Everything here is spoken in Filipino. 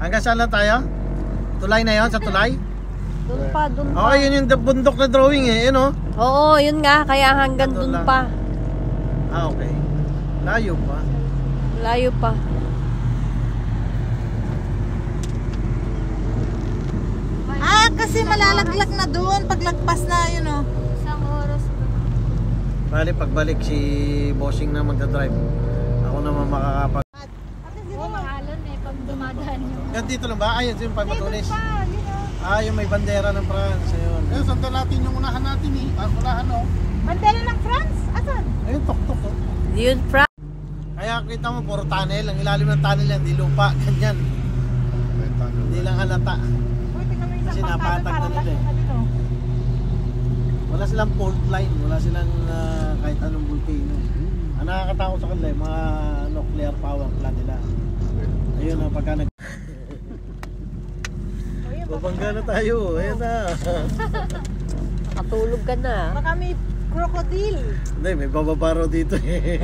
Hanggang saan lang tayo? Tulay na yon, sa tulay? Doon pa. Oo, yun yung bundok na drawing eh, yun o. Oo, yun nga, kaya hanggang doon pa. Ah, okay. Layo pa. Layo pa. Ah, kasi malalaglag na doon paglagpas na yun o. Isang oras. Bali, pagbalik si Bossing na magdadrive. Ako naman makakapag... Oo, mahalon eh, pag dumadaan yun. Yan dito lang ba? Ayun, yung pagpatulis. Ah, yung may bandera ng France. Ayun. Ayun, sundan natin yung unahan natin eh. Unahan o. Bandera ng France? Asan? Ayun, tok-tok oh. Yun, fra. Kaya kita mo, puro tunnel. Ang ilalim ng tunnel yan, di lupa. Ganyan. Hindi lang halata. Kasi napatag na nila eh. Wala silang fault line. Wala silang kahit anong volcano. Ang nakakatakot sa kanila, mga nuclear power plant nila. Ayun na, pagka nag... Babangga na tayo. Ayun na. Nakatulog ka na. Baka may crocodile. Hindi, may bababaro dito eh.